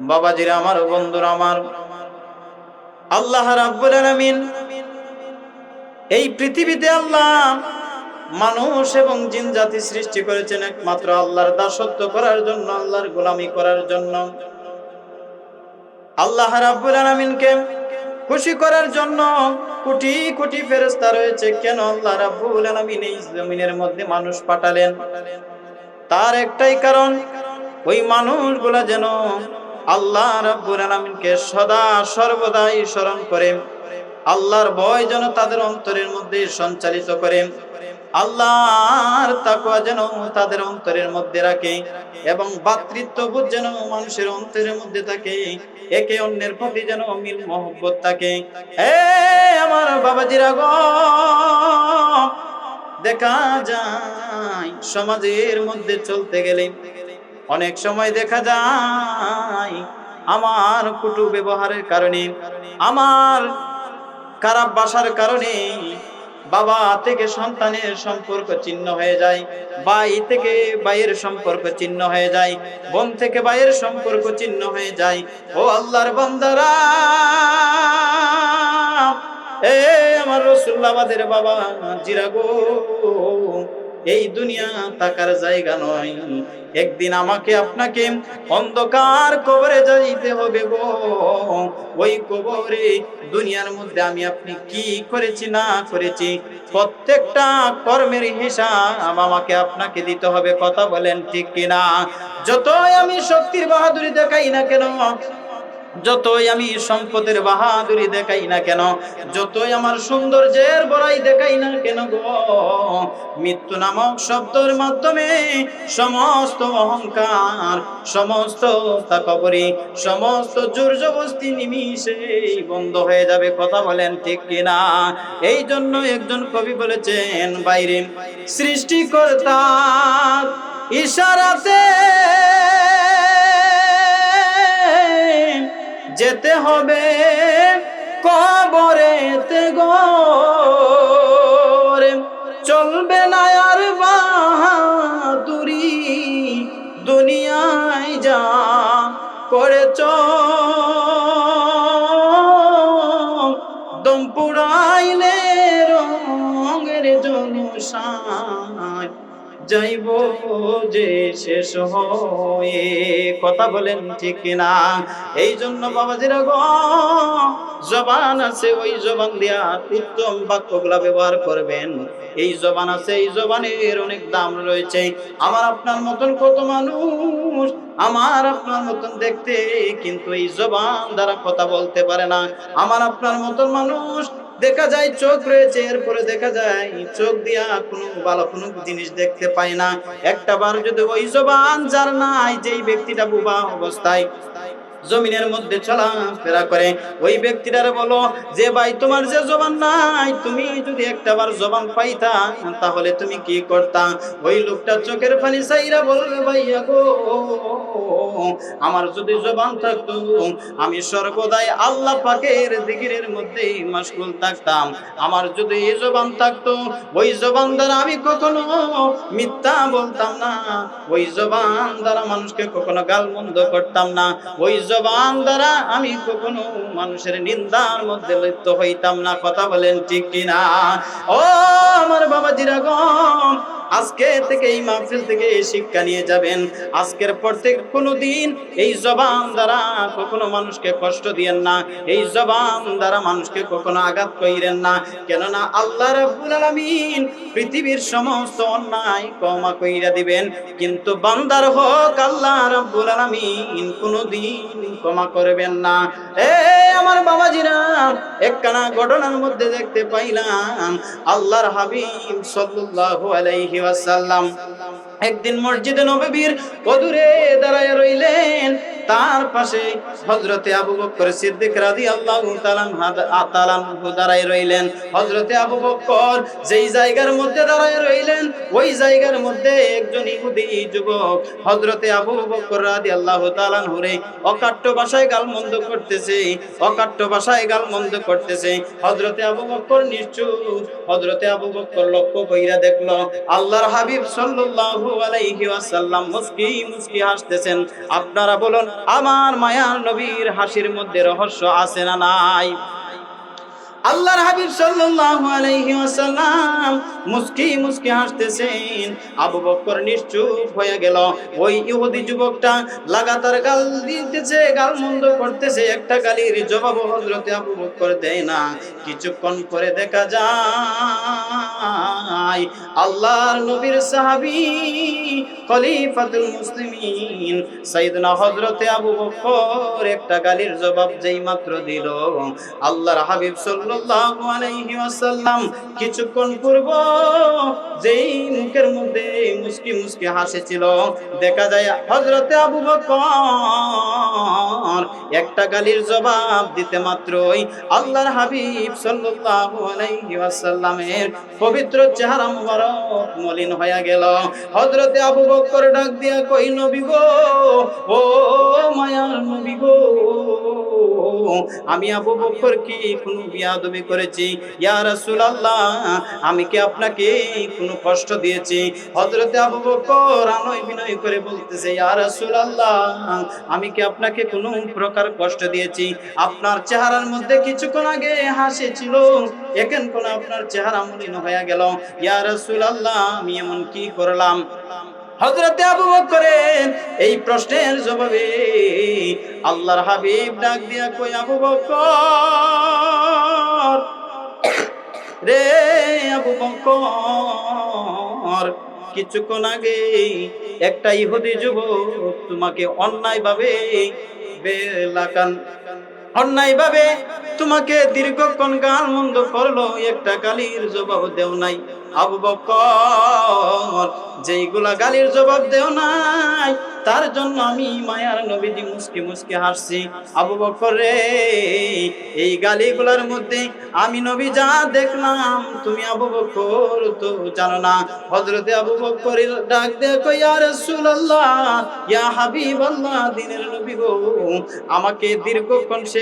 বাবাজিরা আমার, বন্ধুরা আমার, আল্লাহ রাব্বুল আলামিন এই পৃথিবীতে আল্লাহ মানুষ এবং জিন জাতি সৃষ্টি করেছেন একমাত্র আল্লাহর দাসত্ব করার জন্য, আল্লাহর গোলামি করার জন্য। আল্লাহ রাব্বুল আলামিনকে খুশি করার জন্য কোটি কোটি ফেরেশতা রয়েছে। কেন আল্লাহ রাব্বুল আলামিন এই জমিনের মধ্যে মানুষ পাঠালেন? তার একটাই কারণ, ওই মানুষগুলা যেন আল্লাহ রাব্বুল আলামিনকে সদা সর্বদাই স্মরণ করে, আল্লাহর ভয় যেন তাদের অন্তরের মধ্যে সঞ্চালিত করে, আল্লাহর তাকওয়া যেন তাদের অন্তরের মধ্যে রাখে, এবং ভ্রাতৃত্ববোধ যেন মানুষের অন্তরের মধ্যে থাকে, একে অন্যের প্রতি যেন মিল মহব্বত থাকে। আমার বাবাজিরা গো, দেখা যায় সমাজের মধ্যে চলতে গেলে অনেক সময় দেখা যায় আমার কটু ব্যবহারের কারণে, আমার খারাপ ভাষার কারণে বাবা থেকে সন্তানের সম্পর্ক ছিন্ন হয়ে যায়, ভাই থেকে ভাইয়ের সম্পর্ক ছিন্ন হয়ে যায়, বোন থেকে ভাইয়ের সম্পর্ক ছিন্ন হয়ে যায়। ও আল্লাহর বান্দারা, এ আমার রাসূলুল্লাহদের বাবা জিরা গো, এই দুনিয়া থাকার জায়গা নয়। একদিন আমাকে আপনাকে অন্ধকার কবরে যাইতে হবে গো। ওই কবরে দুনিয়ার মধ্যে আমি আপনি কি করেছি না করেছি, প্রত্যেকটা কর্মের হিসাব আমাকে আপনাকে দিতে হবে। কথা বলেন ঠিক কিনা? যতই আমি শক্তির বাহাদুরি দেখাই না কেন, যতই আমি সম্পদের বাহাদুরি দেখাই না কেন, যতই আমার সৌন্দর্যের বড়াই দেখাই না কেন গো, মৃত্যু নামক শব্দের মাধ্যমে সমস্ত অহংকার, সমস্ত তাকবরি, সমস্ত জোরজবস্তি নিমিষেই বন্ধ হয়ে যাবে। কথা বলেন ঠিক কিনা? এই জন্য একজন কবি বলেছেন, বাইরে সৃষ্টিকর্তা ইশারাতে যেতে হবে কবরেতে গো, চলবে না আর বাহাদুরি, দুনিয়ায় যা করেছ দম পুড়াইলে রঙের জলসায় যাইব যে শেষ হয়ে। কথা বলেন ঠিক কিনা? এই জন্য বাবাজিরা গো, জবান আছে, ওই জবান দিয়া উত্তম বাক্যগুলা ব্যবহার করবেন। এই জবান আছে, এই জবানের অনেক দাম রয়েছে। আমার আপনার মতন কত মানুষ আমার আপনার মতন দেখতে, কিন্তু এই জবান দ্বারা কথা বলতে পারে না। আমার আপনার মতন মানুষ দেখা যায় চোখ রয়েছে, এরপরে দেখা যায় চোখ দিয়া কোনো ভালো কোনো জিনিস দেখতে পায় না। একটা বার যদি ওই জবান যার নাই, যেই ব্যক্তিটা বুবা অবস্থায় জমিনের মধ্যে চলাফেরা করে, ওই ব্যক্তিটারে বলো যে ভাই তোমার যে জবান নাই, তুমি যদি একটাবার জবান পাইতা তাহলে তুমি কি করতা? ওই লোকটা চোখের পানি চাইরা বলবে, ভাইয়া গো, আমার যদি জবান থাকতো আমি সর্বদাই আল্লাহ পাকের জিকিরের মধ্যে মশগুল থাকতাম। আমার যদি এই জবান থাকতো, ওই জবান দ্বারা আমি কখনো মিথ্যা বলতাম না, ওই জবান দ্বারা মানুষকে কখনো গালমন্দ করতাম না, ওই জবান দ্বারা আমি কখনো মানুষের নিন্দার মধ্যে লিপ্ত হইতাম না। কথা বলেন ঠিক কিনা? ও আমার বাবাজিরা গো, আজকে থেকে এই মাহফিল থেকে শিক্ষা নিয়ে যাবেন। আজকের পর থেকে কোনোদিন এই জবান দ্বারা কখনো মানুষকে কষ্ট দিয়েন না, এই জবান দ্বারা মানুষকে কখনো আঘাত কইরেন না। কেননা আল্লাহ রাব্বুল আলামিন পৃথিবীর সমস্ত অন্যায় ক্ষমা কইরা দিবেন, কিন্তু বান্দার হক আল্লাহ রাব্বুল আলামিন কোনোদিন ক্ষমা করবেন না। আমার বাবাজিরা, একখানা ঘটনার মধ্যে দেখতে পাইলাম, আল্লাহর হাবিব সাল্লাল্লাহু আলাইহি ওয়াসাল্লাম একদিন মসজিদে নববীর অদূরে দাঁড়ায় রইলেন। তার পাশে হযরতে আবু বকর সিদ্দিক রাদিয়াল্লাহু তাআলা আনহু দাঁড়ায় রইলেন। হযরতে আবু বকর যেই জায়গার মধ্যে দাঁড়ায় রইলেন, ওই জায়গার মধ্যে একজন ইহুদি যুবক হযরতে আবু বকর রাদিয়াল্লাহু তাআলা আনহুরে অকাট্য ভাষায় গালমন্দ করতেছে, অকাট্য ভাষায় গালমন্দ করতেছে। হযরতে আবু বকর নিশ্চুপ, হযরতে আবু বকর লক্ষ্য কইরা দেখলো আল্লাহর হাবিব সাল্লাল্লাহু সাল্লাল্লাহু আলাইহি ওয়াসাল্লাম মুস্কি মুস্কি হাসতেছেন। আপনারা বলুন, আমার মায়ার নবীর হাসির মধ্যে রহস্য আছে না নাই? আল্লাহর হাবিব সাল্লাল্লাহু আলাইহি ওয়াসাল্লাম মুস্কি মুস্কি হাসতেছেন। আবু বকর নিশ্চুপ হয়ে গেল। ওই ইহুদি যুবকটা লাগাতার গাল দিতেছে, গালমন্দ করতেছে, একটা গালির জবাব হযরতে আবু বকর দেয় না। কিছুক্ষণ পরে দেখা যায় আল্লাহর নবীর সাহাবী খলিফাতুল মুসলিমিন সাইয়েদনা হযরতে আবু বকর একটা গালির জবাব যেই মাত্র দিল, আল্লাহর হাবিব সাল্লাল্লাহু আলাইহি ওয়াসাল্লাম কিছুক্ষণ পূর্ব যেই মুখের মধ্যে মুস্কি মুস্কি হাসিছিল, দেখা যায় হযরতে আবু বকর একটা গালির জবাব দিতে মাত্রই আল্লাহর হাবিব সাল্লাল্লাহু আলাইহি ওয়াসাল্লামের পবিত্র চেহারা মুবারক মলিন হয়ে গেল। হযরতে আবু বকর ডাক দিয়া কই, নবী গো, ও মায়ার নবী গো, আমি আবু বকর কি কোনো বিয়াদবি করেছি? ইয়া রাসূলুল্লাহ, আমি কি আপনাকে কোনো কষ্ট দিয়েছি? হযরতে আবু বকর আনয় বিনয় করে বলতেছে, ইয়া রাসূলুল্লাহ, আমি কি আপনাকে কোনো প্রকার কষ্ট দিয়েছি? আপনার চেহারার মধ্যে কিছুক্ষণ আগে হাসি ছিল, এখন কোন আপনার চেহারা মলিন হয়ে গেল। ইয়া রাসূলুল্লাহ, আমি এমন কি করলাম? হযরতে আবু বকরের এই প্রশ্নের জবাবে আল্লাহর হাবিব ডাক দিয়া কই, আবু বকর রে, আবু বকর, কিছুক্ষণ আগে একটা ইহুদি যুবক তোমাকে অন্যায়ভাবে তোমাকে দীর্ঘক্ষণ গালমন্দ করলো, একটা গালির জবাব দেও নাই। আবু বকর, যেইগুলা গালির জবাব দেও নাই তার জন্য আমি মায়ার নবীজি মুস্কি মুস্কি হাসছি। আবু বকর রে, এই গালিগুলার মধ্যে আমি নবী যা দেখলাম তুমি আবু বকর তো জানো না। হযরতে আবু বকরের ডাক দেখো, ইয়া রাসূলুল্লাহ, ইয়া হাবিবাল্লাহ, দিনের নবী গো, আমাকে দীর্ঘক্ষণ সে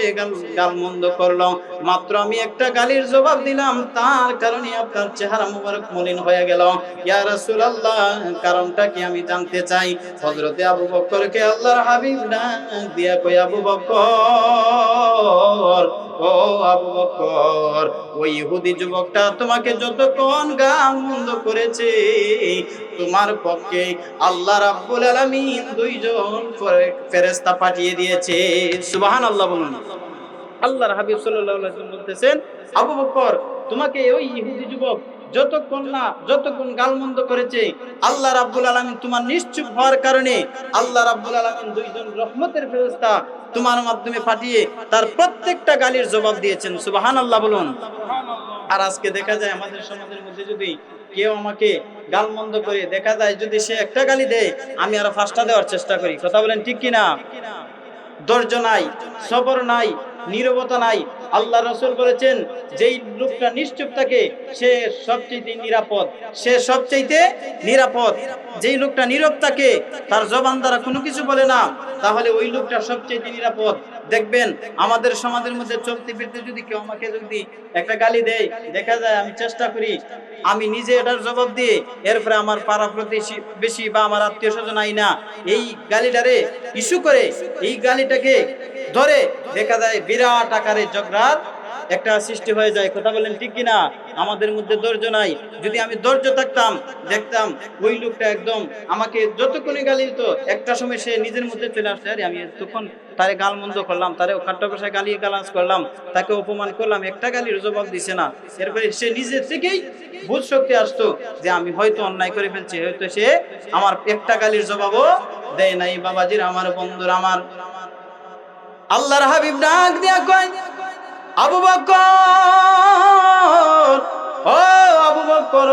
গালমন্দ করলো, মাত্র আমি একটা গালির জবাব দিলাম, তার কারণে আপনার চেহারা মুবারক মলিন হয়ে গেল। ইয়া রাসূলুল্লাহ, কারণটা কি আমি জানতে চাই। হযরতে আবু বকরকে আল্লাহর হাবিব ডাক দিয়া কই, আবু বকর, ও আবু বকর, ওই ইহুদি যুবকটা তোমাকে যতক্ষণ গালমন্দ করেছে, তোমার পক্ষে আল্লাহ রাব্বুল আলামিন দুইজন ফেরেশতা পাঠিয়ে দিয়েছে। সুবহানাল্লাহ বলুন। আল্লাহর হাবিব সাল্লাল্লাহু আলাইহি ওয়াসাল্লাম বলতেছেন, আবু বকর, তোমাকে ওই ইহুদি যুবক যতক্ষণ গালমন্দ করেছে, আল্লাহ রাব্বুল আলামিন তোমার নিশ্চুপ হওয়ার কারণে আল্লাহ রাব্বুল আলামিন দুইজন রহমতের ফেরেশতা তোমার মাধ্যমে পাঠিয়ে তার প্রত্যেকটা গালির জবাব দিয়েছেন। সুবহানাল্লাহ বলুন। আর আজকে দেখা যায় আমাদের সমাজের মধ্যে যদি কেউ আমাকে গালমন্দ করে, দেখা যায় যদি সে একটা গালি দেয়, আমি আরো 5টা দেওয়ার চেষ্টা করি। কথা বলেন ঠিক কিনা? ধৈর্য নাই, সবর নাই, নীরবতা নাই। আল্লাহ রাসূল বলেছেন, যেই লোকটা নিশ্চুপ থাকে সে সবচেয়ে নিরাপদ। যেই লোকটা নীরব থাকে, তার জবান দ্বারা কোনো কিছু বলে না, তাহলে ওই লোকটা সবচেয়ে নিরাপদ। দেখবেন আমাদের সমাজের মধ্যে চলতে ফিরতে যদি কেউ আমাকে যদি একটা গালি দেয়, দেখা যায় আমি চেষ্টা করি আমি নিজে এটার জবাব দিয়ে এরপরে আমার পাড়া প্রতিবেশী বা আমার আত্মীয় স্বজন আইনা এই গালিটারে ইস্যু করে, এই গালিটাকে ধরে, দেখা যায় বিরাট আকারে ঝগড়ার একটা সৃষ্টি হয়ে যায়। কথা বলেন ঠিক কিনা? আমাদের মধ্যে ধৈর্য নাই। যদি আমি ধৈর্য থাকতাম, দেখতাম ওই লোকটা একদম আমাকে যতক্ষণই গালি দিত, একটা সময় সে নিজের মধ্যে চলে আসছে, আরে আমি তখন তারে গালমন্দ করলাম, তারে খাট্টা ভাষায় গালাজ করলাম, তাকে অপমান করলাম, একটা গালির জবাব দিছে না। এরপরে সে নিজে থেকেই বুঝ শক্তি আসতো যে আমি হয়তো অন্যায় করে ফেলছি, হয়তো সে আমার একটা গালির জবাবও দেয় নাই। বাবাজির আমার, বন্ধুরা আমার, আল্লাহর হাবিব ডাক দিয়া কয়, আবু বকর, ও আবু বকর,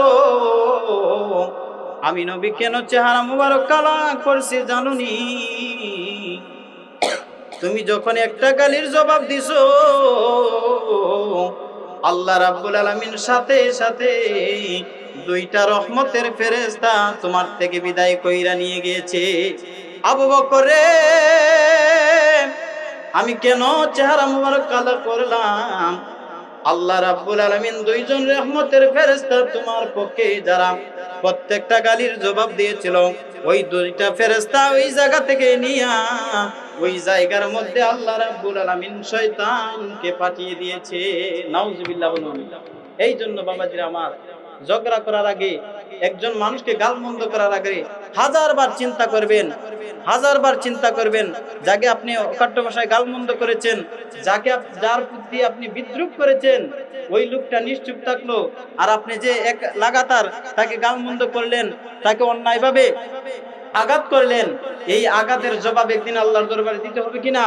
আমি নবী কেন চেহারা মুবারক কালা করছি জানুনি? তুমি যখন একটা গালির জবাব দিছো, আল্লাহ রাব্বুল আলামিন সাথে সাথে দুইটা রহমতের ফেরেশতা তোমার থেকে বিদায় কইরা নিয়ে গিয়েছে। আবু বকর রে, আমি কেন চেহারা মুবারক কালো করলাম? আল্লাহ রাব্বুল আলামিন দুইজন রহমতের ফেরেশতা তোমার পক্ষে যারা প্রত্যেকটা গালির জবাব দিয়েছিল, ওই দুইটা ফেরেশতা ওই জায়গা থেকে নিয়া ওই জায়গার মধ্যে আল্লাহ রাব্বুল আলামিন শয়তানকে পাঠিয়ে দিয়েছে। নাউজুবিল্লাহ বলুন। এই জন্য বাবাজিরা আমার, ঝগড়া করার আগে, একজন মানুষকে গালমন্দ করার আগে হাজারবার চিন্তা করবেন, হাজারবার চিন্তা করবেন। যাকে আপনি অকাট্য ভাষায় গালমন্দ করেছেন, যার প্রতি আপনি বিদ্রুপ করেছেন, ওই লোকটা নিশ্চুপ থাকলো, আর আপনি যে এক লাগাতার তাকে গালমন্দ করলেন, তাকে অন্যায়ভাবে আঘাত করলেন, এই আঘাতের জবাব একদিন আল্লাহর দরবারে দিতে হবে কিনা?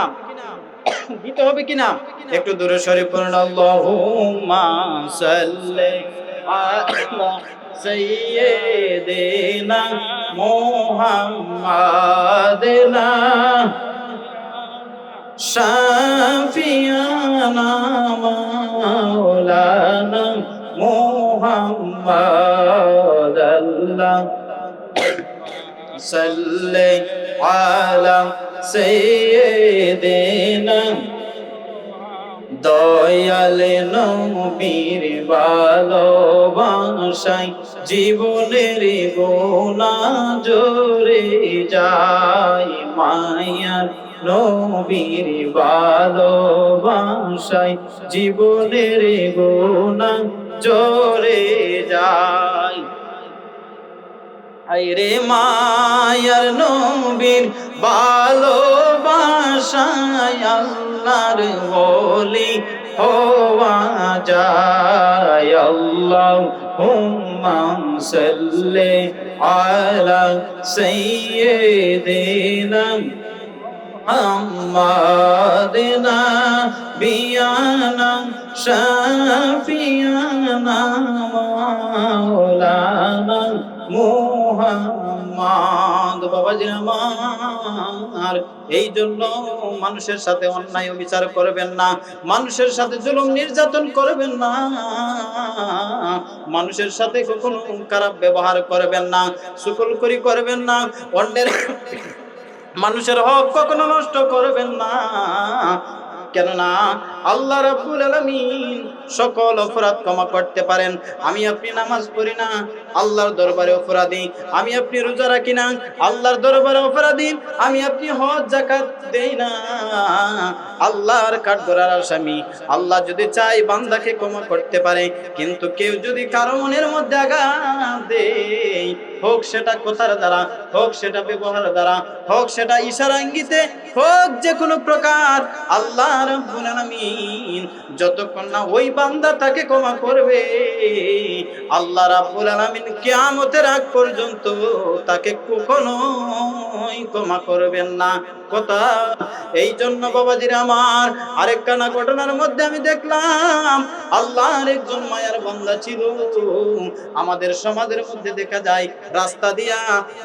দিতে হবে কিনা? একটু দূরে সরে পড়ুন, আল্লাহুম্মা সাল্লি আলা সাইয়্যিদিনা মুহাম্মাদিনা শাফিয়ানা মাওলানা মুহাম্মাদ আল্লাহ সাল্লি আলা সাইয়্যিদিনা দয়াল নবীর ভালোবাসায় জীবনের গোনা জোরে যায়, মায়ার নবীর ভালোবাসায় জীবনের গোনা জোরে যায়। আইরে মায়ার নবীর ভালোবাসায় আল্লাহর ওলি হওয়া যায়। আল্লাহুম্মা সাল্লি আলা সাইয়্যিদিনা মুহাম্মাদিনা বিয়ানা শাফিয়ানা মাওলানা মুহাম্মদ। বাবাজি আমার, এই জন্য মানুষের সাথে অন্যায় বিচার করবেন না, মানুষের সাথে জুলুম নির্যাতন করবেন না, মানুষের সাথে কখনো খারাপ ব্যবহার করবেন না, সুকুলকুরি করবেন না, অন্যের মানুষের হক কখনো নষ্ট করবেন না। কেননা আল্লাহ রাব্বুল আলামিন সকল অপরাধ ক্ষমা করতে পারেন। আমি আপনি নামাজ পড়ি না, আল্লাহর দরবারে অপরাধী। আমি আপনি রোজা রাখি না, আল্লাহর দরবারে অপরাধী। আমি আপনি হজ যাকাত দেই না, আল্লাহর কাঠগড়ার আসামি। আল্লাহ যদি চাই বান্দাকে ক্ষমা করতে পারে, কিন্তু কেউ যদি কারো মনের মধ্যে আঘাত দেয়, হোক সেটা কথার দ্বারা, হোক সেটা ব্যবহার দ্বারা, হোক সেটা ইশারা ইঙ্গিতে, হোক যে কোনো প্রকার, আল্লাহ রাব্বুল আলামিন যতক্ষণ না ওই বান্দা তাকে ক্ষমা করবে, আল্লাহ রাব্বুল আলামিন কিয়ামতের আগ পর্যন্ত তাকে কখনোই ক্ষমা করবেন না। কথা এই জন্য বাবাজিরা আমার, আরেকখানা ঘটনার মধ্যে আমি দেখলাম আল্লাহর একজন মায়ার বান্দা ছিল। আমাদের সমাজের মধ্যে দেখা যায় রাস্তা দিয়া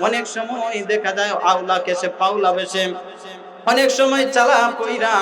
অনেক সময় দেখা যায় আওলা কেসে পাওলা বেশে, অনেক সময় চালা কইরা,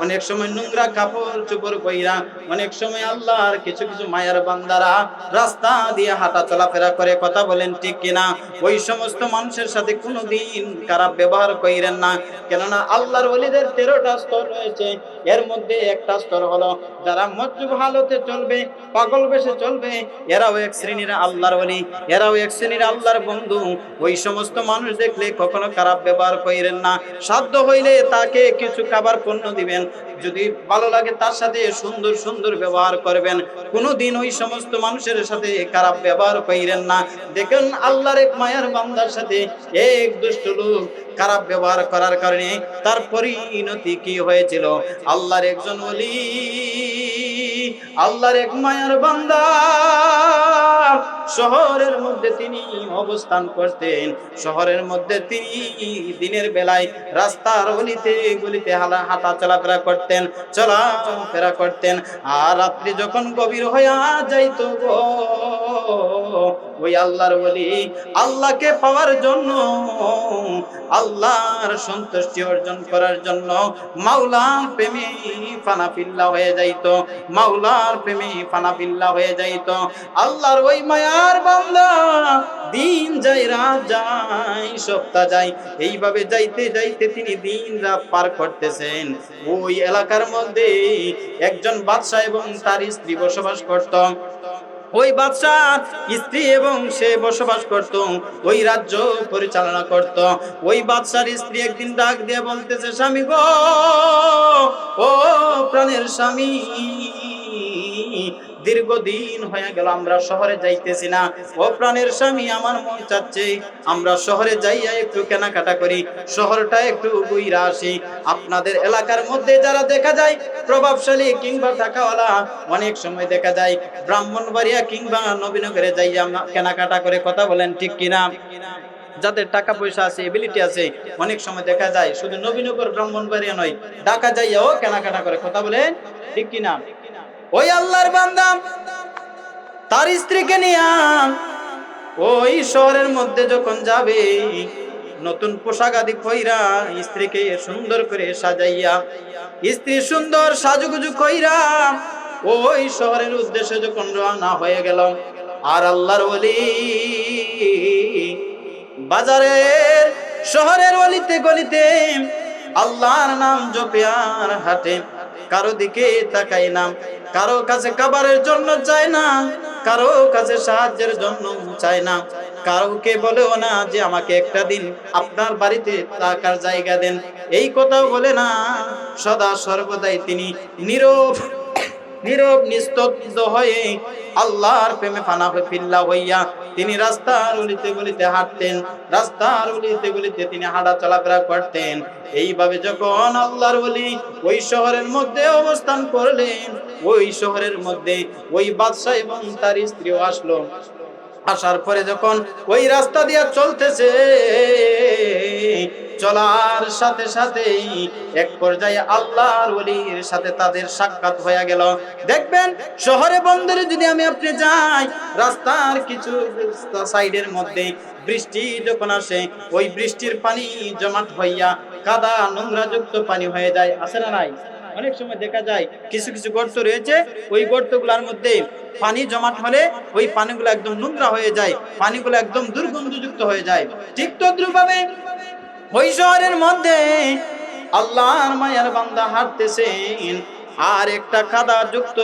অনেক সময় নোংরা কাপড় চোপড় কইরা, অনেক সময় আল্লাহর কিছু কিছু মায়ের বান্দারা রাস্তা দিয়ে হাঁটা চলাফেরা করে। কথা বলেন ঠিক কিনা? ওই সমস্ত মানুষের সাথে কোনোদিন খারাপ ব্যবহার কইরেন না, কেননা আল্লাহর ওলিদের 13টা স্তর রয়েছে। এর মধ্যে একটা স্তর হলো যারা মজবুত হালতে চলবে, পাগল বেশে চলবে, এরাও এক শ্রেণীর আল্লাহর ওলি, এরাও এক শ্রেণীর আল্লাহর বন্ধু। ওই সমস্ত মানুষ দেখলে কখনো খারাপ ব্যবহার কইরেন না। সাধ্য হইলে তাকে কিছু খাবার পণ্য দিবেন, যদি ভালো লাগে তার সাথে সুন্দর সুন্দর ব্যবহার করবেন। কোনোদিন ওই সমস্ত মানুষের সাথে খারাপ ব্যবহার কইরেন না। দেখেন আল্লাহর এক মায়ার বান্দার সাথে এক দুষ্ট লোক খারাপ ব্যবহার করার কারণে তার পরিণতি কি হয়েছিল। আল্লাহর একজন ওলি, আল্লাহর এক মায়ার বান্দা শহরের মধ্যে তিনি অবস্থান করতেন। শহরের মধ্যে তিনি দিনের বেলায় রাস্তার অলিতে গলিতে হাঁটা চলাফেরা করতেন, আর রাত্রি যখন গভীর হইয়া যাইত গো, ওই আল্লাহর ওলি আল্লাহকে পাওয়ার জন্য, আল্লাহর সন্তুষ্টি অর্জন করার জন্য মাওলার প্রেমে ফানাফিল্লা হয়ে যাইতো, মাওলার প্রেমে ফানাফিল্লা হয়ে যাইতো। আল্লাহর ওই মায়ার বান্দা দিন যায় রাত যায় সপ্তাহ যায়, এইভাবে যাইতে যাইতে তিনি দিন রাত পার করতেছেন। ওই এলাকার মধ্যে একজন বাদশা এবং তার স্ত্রী বসবাস করত। ওই বাদশার স্ত্রী এবং সে বসবাস করত, ওই রাজ্য পরিচালনা করত। ওই বাদশার স্ত্রী একদিন ডাক দিয়ে বলতেছে, স্বামী গো, ও প্রাণের স্বামী, দীর্ঘদিন হয়ে গেল আমরা শহরে যাইতেছি না। ও প্রাণের স্বামী, আমার মন চাচ্ছে আমরা শহরে যাইয়া একটু কেনাকাটা করি, শহরটা একটু ঘুইরা আসি। আপনাদের এলাকার মধ্যে যারা দেখা যায় প্রভাবশালী কিংবা টাকাওয়ালা, অনেক সময় দেখা যায় ব্রাহ্মণবাড়িয়া কিংবা নবীনগরে যাইয়া কেনাকাটা করে, কথা বলেন ঠিক কিনা? যাদের টাকা পয়সা আছে, এবিলিটি আছে, অনেক সময় দেখা যায় শুধু নবীনগর ব্রাহ্মণবাড়িয়া নয়, ঢাকা যাইয়াও কেনাকাটা করে, কথা বলেন ঠিক কিনা? ওই আল্লাহর বান্দা তার স্ত্রীকে নিয়ে ওই শহরের মধ্যে যখন যাবে, নতুন পোশাক আদি কইরা স্ত্রীকে সুন্দর করে সাজাইয়া, স্ত্রী সুন্দর সাজুগুজু কইরা ওই শহরের উদ্দেশ্যে যখন রওনা হয়ে গেল, আর আল্লাহর ওলি বাজারের শহরের অলিতে গলিতে আল্লাহর নাম জপে আর হাঁটে, কারো দিকে তাকায় না, কারো কাছে খাবারের জন্য চায় না, কারো কাছে সাহায্যের জন্য চায় না, কাউকে বলেও না যে আমাকে একটা দিন আপনার বাড়িতে থাকার জায়গা দেন, এই কথাও বলে না। সদা সর্বদাই তিনি নীরব নীরব নিস্তব্ধ হয়ে আল্লাহর প্রেমে ফানাফিল্লা হইয়া তিনি রাস্তার অলিতে গলিতে হাঁটতেন, রাস্তার অলিতে গলিতে তিনি হাঁটা চলাফেরা করতেন। এইভাবে যখন আল্লাহর ওলি ওই শহরের মধ্যে অবস্থান করলেন, ওই শহরের মধ্যে ওই বাদশা এবং তার স্ত্রীও আসলো। আসার পরে যখন ওই রাস্তা দিয়ে চলতেছে, চলার সাথে সাথেই এক পর্যায়ে আল্লাহর ওলির সাথে তাদের সাক্ষাৎ হয়ে গেল। দেখবেন শহরে বন্দরে যদি আমি আপনি যাই, রাস্তার কিছু সাইডের মধ্যে বৃষ্টি যখন আসে, ওই বৃষ্টির পানি জমাট হইয়া কাদা নোংরা যুক্ত পানি হয়ে যায়, আছে না নাই? অনেক সময় দেখা যায় কিছু কিছু গর্ত রয়েছে, ওই গর্তগুলোর মধ্যে পানি জমাট হলে ওই পানিগুলো একদম নোংরা হয়ে যায়, পানিগুলো একদম দুর্গন্ধযুক্ত হয়ে যায়। ঠিক তদ্রুপভাবে ওই শহরের মধ্যে আল্লাহর মায়ার বান্দা হাঁটতেছেন, আর একটা কাদা যুক্ত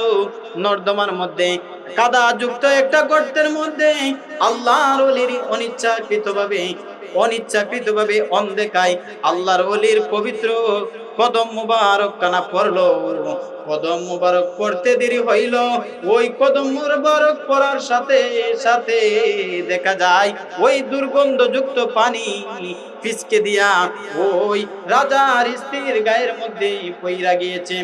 নর্দমার মধ্যে, কাদা যুক্ত একটা গর্তের মধ্যে আল্লাহর ওলির অনিচ্ছাকৃতভাবে অনদেখায় আল্লাহর ওলির পবিত্র কদম মুবারক কানা পড়লো। কদম মুবারক পড়তে দেরি হইল, ওই কদম মুবারক পড়ার সাথে সাথে দেখা যায় ওই দুর্গন্ধযুক্ত পানি ফিসকে দিয়া ওই রাজার স্ত্রীর গায়ের মধ্যে পইরা গিয়েছে।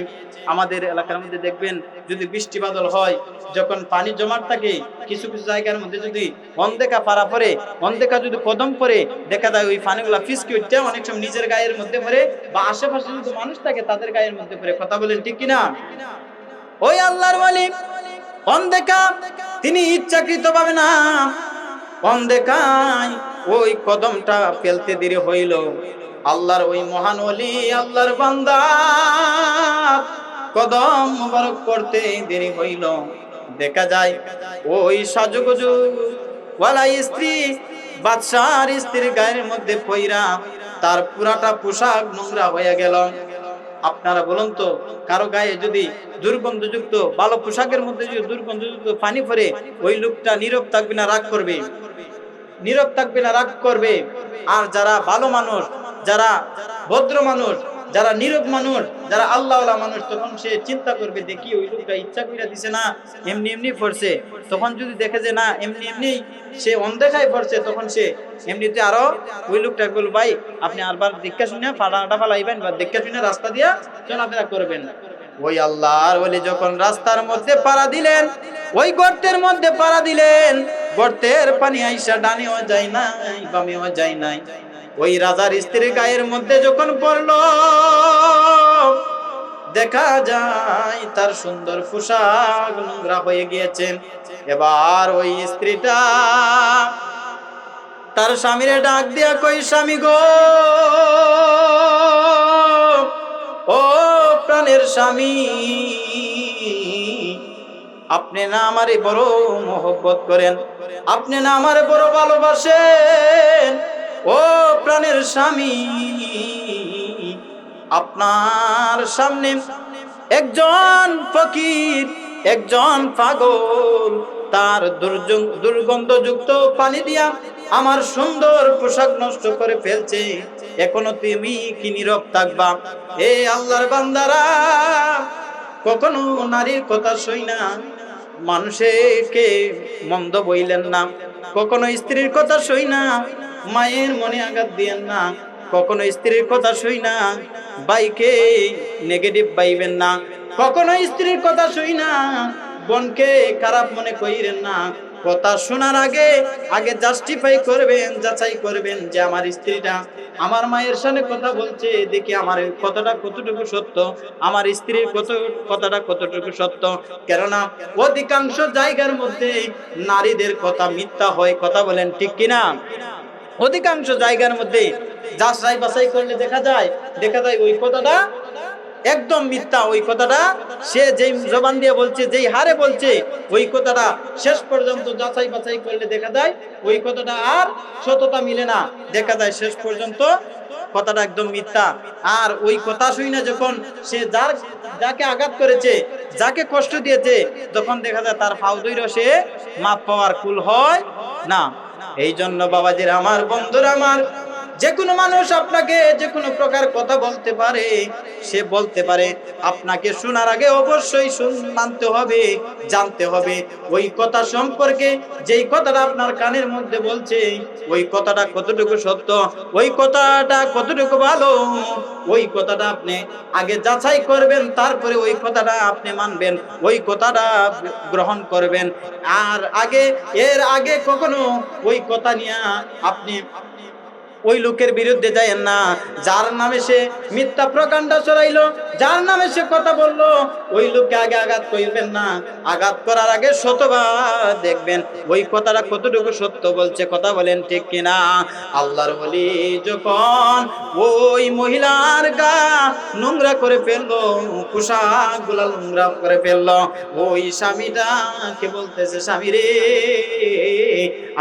আমাদের এলাকার মধ্যে দেখবেন যদি বৃষ্টি বাদল হয়, যখন পানি জমাট থাকে, কিছু কিছু জায়গার মধ্যে যদি অন্ধেকা পাড়া পড়ে, অন্ধেকা যদি কদম পড়ে, দেখা যায় ওই পানিগুলা ফিসকে উঠতে অনেক সময় নিজের গায়ের মধ্যে পড়ে, বা আশেপাশে যদি মানুষ থাকে তাদের গায়ের মধ্যে পড়ে, কথা বলেন ঠিক কিনা? ওই আল্লাহর ওলি অন্ধেকা তিনি ইচ্ছাকৃত ভাবে না, অন্ধেকায় ওই কদমটা ফেলতে দেরি হইল, আল্লাহর ওই মহান ওলি আল্লাহর বান্দা কদম মুবারক করতে দেরি হইল। দেখা যায় ওই সাজুগুজু ওয়ালা স্ত্রী বাদশার স্ত্রীর গায়ের মধ্যে পইরা তার পুরাটা পোশাক নোংরা হয়ে গেল। আপনারা বলুন তো, কারো গায়ে যদি দুর্গন্ধযুক্ত ভালো পোশাকের মধ্যে যদি দুর্গন্ধযুক্ত পানি পড়ে, ওই লোকটা নীরব থাকবে না রাগ করবে? নীরব থাকবে না রাগ করবে? আর যারা ভালো মানুষ, যারা ভদ্র মানুষ, যারা নীরব মানুষ, যারা আল্লাহওয়ালা মানুষ, তখন সে চিন্তা করবে, দেখি ওই লোকটা ইচ্ছা করে দিছে না, এমনি এমনি পড়ছে। তখন যদি দেখে যে না এমনি এমনি সে অনদেখায় পড়ছে, তখন সে এমনিতে আরো ওই লোকটা বলল, ভাই আপনি আরবার দেখা শুনে ফাটাটা ফালাইবেন বা দেখা শুনে রাস্তা দিয়া চলাফেরা করবেন। ওই আল্লাহর ওলি যখন রাস্তার মধ্যে পাড়া দিলেন, ওই গর্তের মধ্যে পাড়া দিলেন, গর্তের পানি আইসা ডানেও যায় নাই বামেও যায় নাই, ওই রাজার স্ত্রীর গায়ের মধ্যে যখন পড়লো, দেখা যায় তার সুন্দর পোশাক নোংরা হয়ে গিয়েছে। এবার ওই স্ত্রীটা তার স্বামীরে ডাক দিয়া কই, স্বামী গো, ও প্রাণের স্বামী, আপনি না আমারে বড় মহব্বত করেন, আপনি না আমারে বড় ভালোবাসেন। ও প্রাণের স্বামী, আপনার সামনে একজন ফকির, একজন পাগল তার দুর্গন্ধযুক্ত পানি দিয়া আমার সুন্দর পোশাক নষ্ট করে ফেলছে, এখনো তুমি কি নীরব থাকবা? এ আল্লাহর বান্দারা, কখনো নারীর কথা শুই না মানুষকে মন্দ বইলেন না, কখনো স্ত্রীর কথা শুই না মায়ের মনে আঘাত দিয়েন না, কখনো স্ত্রীর কথা শুই না ভাইকে নেগেটিভ পাইবেন না, কখনো স্ত্রীর কথা শুই না বোনকে খারাপ মনে কইরেন না। কথা শোনার আগে আগে জাস্টিফাই করবেন, যাচাই করবেন যে আমার স্ত্রীটা আমার মায়ের সামনে কথা বলছে, দেখি আমার কথাটা কতটুকু সত্য, আমার স্ত্রীর কথাটা কতটুকু সত্য। কেননা অধিকাংশ জায়গার মধ্যে নারীদের কথা মিথ্যা হয়, কথা বলেন ঠিক কিনা? অধিকাংশ জায়গার মধ্যে যাচাই বাছাই করলে দেখা যায় ওই কথাটা একদম মিথ্যা। ওই কথাটা সে যেই জবান দিয়ে বলছে, যেই হারে বলছে, ওই কথাটা শেষ পর্যন্ত যাচাই বাছাই করলে দেখা যায় ওই কথাটা আর সততা মিলে না, দেখা যায় শেষ পর্যন্ত কথাটা একদম মিথ্যা। আর ওই কথা শুই না যখন সে যাকে আঘাত করেছে, যাকে কষ্ট দিয়েছে, যখন দেখা যায় তার ফাউ দইরা সে মাপ পাওয়ার কুল হয় না। এই জন্য বাবাজির আমার, বন্ধুরা আমার, যে কোনো মানুষ আপনাকে যে কোনো প্রকার কথা বলতে পারে, সে বলতে পারে, আপনাকে শোনার আগে অবশ্যই মানতে হবে, জানতে হবে ওই কথা সম্পর্কে, যেই কথাটা আপনার কানের মধ্যে বলছে ওই কথাটা কতটুকু সত্য, ওই কথাটা কতটুকু ভালো, ওই কথাটা আপনি আগে যাচাই করবেন, তারপরে ওই কথাটা আপনি মানবেন, ওই কথাটা গ্রহণ করবেন। আর এর আগে কখনো ওই কথা নিয়ে আপনি ওই লোকের বিরুদ্ধে যায়েন না, যার নামে সে মিথ্যা প্রকাণ্ডা ছড়াইলো, যার নামে সে কথা বললো, ওই লোককে আগে আঘাত করবেন না। আঘাত করার আগে শতবার দেখবেন ওই কথাটা কতটুকু সত্য বলছে, কথা বলেন ঠিক কিনা? আল্লাহর ওলি যখন ওই মহিলার গা নোংরা করে ফেললো, পোশাক গুলা নোংরা করে ফেললো, ওই স্বামীটাকে বলতেছে, স্বামী রে,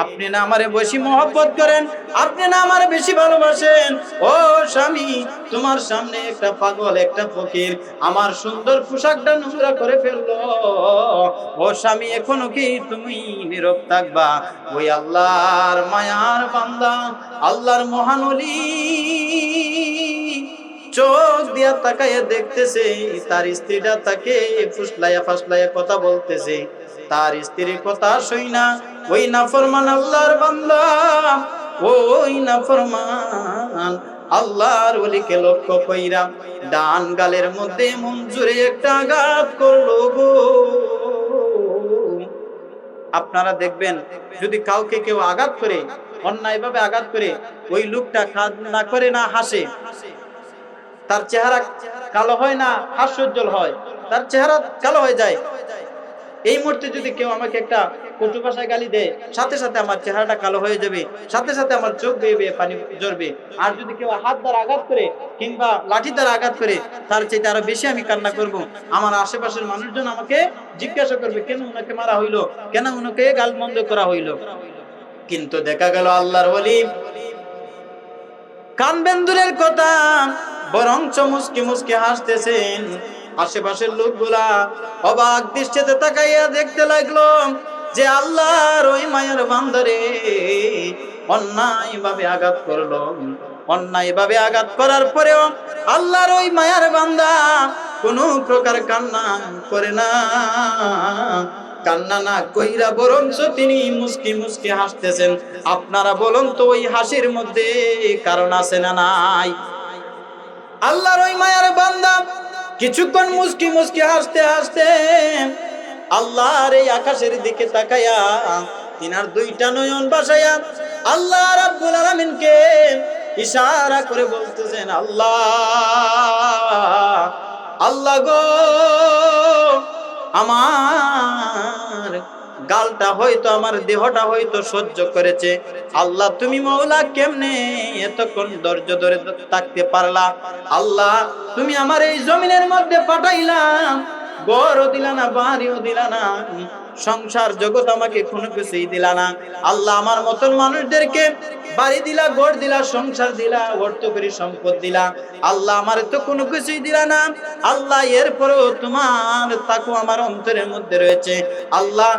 আপনি না আমারে বেশি মহব্বত করেন, আপনি না আমারে বেশি ভালোবাসেন। ও স্বামী, তোমার সামনে একটা পাগল, একটা ফকির আমার সুন্দর পোশাকটা নোংরা করে ফেললো। ও স্বামী, এখনো কি তুমি নীরব থাকবা? ওই আল্লাহর মায়ার বান্দা, আল্লাহর মহান ওলি চোখ দিয়া তাকাইয়া দেখতেছে তার স্ত্রীটা তাকে ফুসলাইয়া ফাসলাইয়া কথা বলতেছে। তার স্ত্রীর কথা শুই না ওই নাফরমান আল্লাহর বান্দা, ওই নাফরমান আল্লাহর ওলিকে লক্ষ্য কইরা ডান গালের মধ্যে মঞ্জুরে একটা আঘাত করলো গো। আপনারা দেখবেন, যদি কাউকে কেউ আঘাত করে, অন্যায়ভাবে আঘাত করে, ওই লোকটা কান্না করে না হাসে, তার চেহারা কালো হয় না হাস্যোজ্জ্বল হয়, তার চেহারা কালো হয়ে যায়। এই মুহূর্তে যদি কেউ আমাকে একটা কটু ভাষায় গালি দেয়, সাথে সাথে আমার চেহারাটা কালো হয়ে যাবে, সাথে সাথে আমার চোখ বেয়ে বেয়ে পানি ঝরবে। আর যদি কেউ হাত দ্বারা আঘাত করে কিংবা লাঠি দ্বারা আঘাত করে, তার চাইতে আরো বেশি আমি কান্না করব। আমার আশেপাশের মানুষজন আমাকে জিজ্ঞাসা করবে, কেন ওনাকে মারা হইলো, কেন ওনাকে গালমন্দ করা হইলো। কিন্তু দেখা গেল আল্লাহর ওলি কানবেন দূরের কথা, বরঞ্চ মুস্কি মুস্কি হাসতেছেন। আশেপাশের লোকগুলা অবাক দৃষ্টিতে তাকাইয়া দেখতে লাগলো যে আল্লাহর ওই মায়ের বান্দারে অন্যায়ভাবে আঘাত করলো। অন্যায়ভাবে আঘাত করার পরেও আল্লাহর ওই মায়ের বান্দা কোনো প্রকার কান্না করে না। কান্না না কইরা বরঞ্চ তিনি মুস্কি মুস্কি হাসতেছেন। আপনারা বলুন তো, ওই হাসির মধ্যে কারণ আছে না নাই? আল্লাহর ওই মায়ের বান্দা কিছুক্ষণ মুস্কি মুস্কি হাসতে হাসতে আল্লাহর এই আকাশের দিকে তাকায়া তিনার দুইটা নয়ন বাসায়া আল্লাহ রাব্বুল আলামিনকে ইশারা করে বলতেছেন, আল্লাহ আল্লাহ গো, আমার গালটা হয়তো, আমার দেহটা হয়তো সহ্য করেছে, আল্লাহ তুমি মওলা কেমনে এতক্ষণ ধৈর্য ধরে থাকতে পারলা? আল্লাহ তুমি আমার এই জমিনের মধ্যে পাঠাইলাম, ঘরও দিলা না, বাড়িও দিলা না, সংসার জগৎ আমাকে কোনো কিছুই দিলা না। আল্লাহ আমার মতন মানুষদেরকে বাড়ি দিলা, ঘর দিলা, সংসার দিলা, অর্থ করি সম্পদ দিলা, আল্লাহ আমার তো কোনো কিছুই দিলা না। আল্লাহ এরপরেও তোমার তাকওয়া আমার অন্তরের মধ্যে রয়েছে। আল্লাহ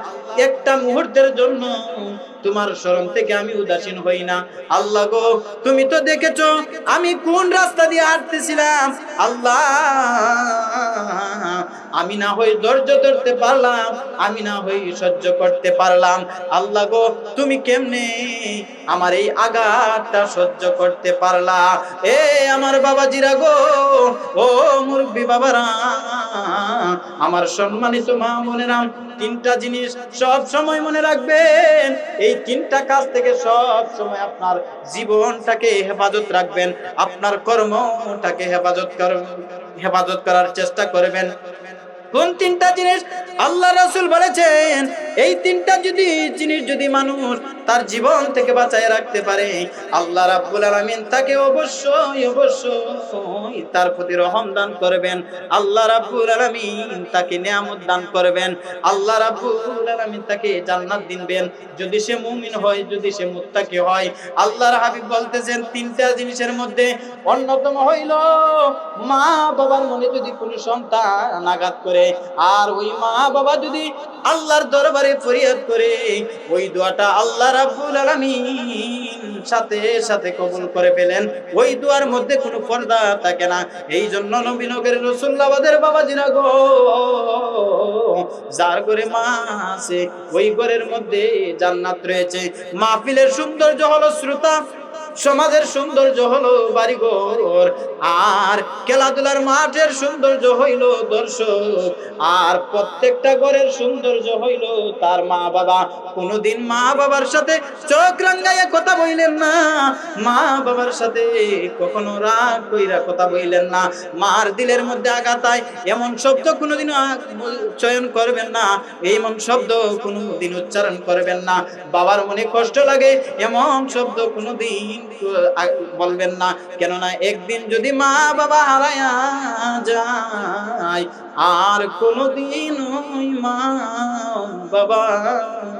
একটা মুহূর্তের জন্য তোমার শরণ থেকে আমি উদাসীন হই না। আল্লাহ গো, তুমি তো দেখেছো আমি কোন রাস্তা দিয়ে হাঁটতেছিলাম। আল্লাহ আমি না হই ধৈর্য ধরতে পারলাম, আমি না হই সহ্য করতে পারলাম। আল্লাহ গো, তুমি কেমনে আমার এই আঘাতটা সহ্য করতে পারলা? এ আমার বাবাজিরা গো, ও মুরব্বী বাবারা, আমার সম্মানিত মা বোনেরা, তিনটা জিনিস সব সময় মনে রাখবেন। এই তিনটা কাজ থেকে সব সময় আপনার জীবনটাকে হেফাজত রাখবেন, আপনার কর্মটাকে হেফাজত করার চেষ্টা করবেন। কোন তিনটা জিনিস? আল্লাহ রাসূল বলেছেন এই তিনটা জিনিস যদি মানুষ তার জীবন থেকে বাঁচায় রাখতে পারে, আল্লাহ রাব্বুল আলামিন তাকে অবশ্যই তার প্রতি রহম দান করবেন, আল্লাহ রাব্বুল আলামিন তাকে নিয়ামত দান করবেন, আল্লাহ রাব্বুল আলামিন তাকে জান্নাত দিবেন যদি সে মুমিন হয়, যদি সে মুত্তাকি হয়। আল্লাহর হাবিব বলতেছেন তিনটা জিনিসের মধ্যে অন্যতম হইল মা বাবার মনে যদি কোনো সন্তান আঘাত করে, আর ওই মা বাবা যদি আল্লাহর দরবারে ফরিয়াদ করে, ওই দোয়াটা আল্লাহ রাব্বুল আলামিন সাথে সাথে কবুল করে ফেলেন। ওই দোয়ার মধ্যে কোনো পর্দা থাকে না। এই জন্য নবী নগরের রাসূলুল্লাহদের বাবাজিরা গো, যার ঘরে মা আছে ওই ঘরের মধ্যে জান্নাত রয়েছে। মাহফিলের সৌন্দর্য হলো শ্রোতা, সমাজের সৌন্দর্য হলো বাড়িঘর, আর খেলাধুলার মাঠের সৌন্দর্য হইল দর্শক, আর প্রত্যেকটা ঘরের সৌন্দর্য হইল তার মা বাবা। কোনদিন মা বাবার সাথে চোখ রাঙ্গাইয়া কথা বইলেন না, মা বাবার সাথে কখনো রাগ কইরা কথা বইলেন না, মার দিলের মধ্যে আঘাত আয় এমন শব্দ কোনোদিন চয়ন করবেন না, এমন শব্দ কোনোদিন উচ্চারণ করবেন না। বাবার মনে কষ্ট লাগে এমন শব্দ কোনোদিন বলবেন না। কেননা একদিন যদি মা বাবা হারায়া যায়, আর কোনোদিন ওই মা বাবা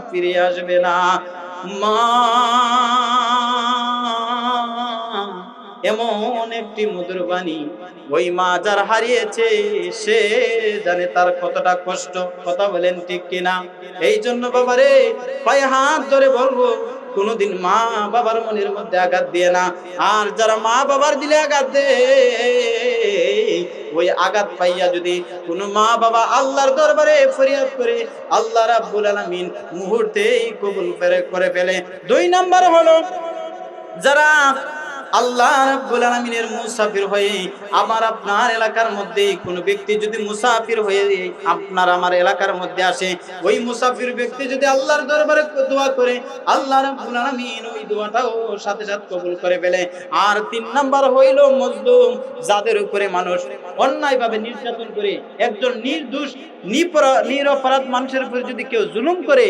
ফিরে আসবে না। মা এমন একটি মধুর বাণী, ওই মা যার হারিয়েছে সে জানে তার কতটা কষ্ট। কথা বলেন ঠিক কিনা? এই জন্য বাবারে পায়ে হাত ধরে বলবো, কোনদিন মা বাবার মনের মধ্যে আঘাত দিয়ে না। আর যারা মা বাবার দিলে আঘাত দেয়, ওই আঘাত পাইয়া যদি কোনো মা বাবা আল্লাহর দরবারে ফরিয়াদ করে, আল্লাহ রাব্বুল আলামিন মুহূর্তেই কবুল করে ফেলে। 2 নাম্বার হলো যারা আল্লাহ রাব্বুল আলামিনের মুসাফির হয়ে আমার আপনার এলাকার মধ্যে কোনো ব্যক্তি যদি মুসাফির হয়ে আপনার আমার এলাকার মধ্যে আসে, ওই মুসাফির ব্যক্তি যদি আল্লাহর দরবারে দোয়া করে, আল্লাহ রাব্বুল আলামিন ওই দোয়াটাও সাথে সাথে কবুল করে ফেলে। আর 3 নাম্বার হইল মজলুম, যাদের উপরে মানুষ অন্যায়ভাবে নির্যাতন করে, একজন নির্দোষ নিরপরাধ মানুষের উপরে যদি কেউ জুলুম করে,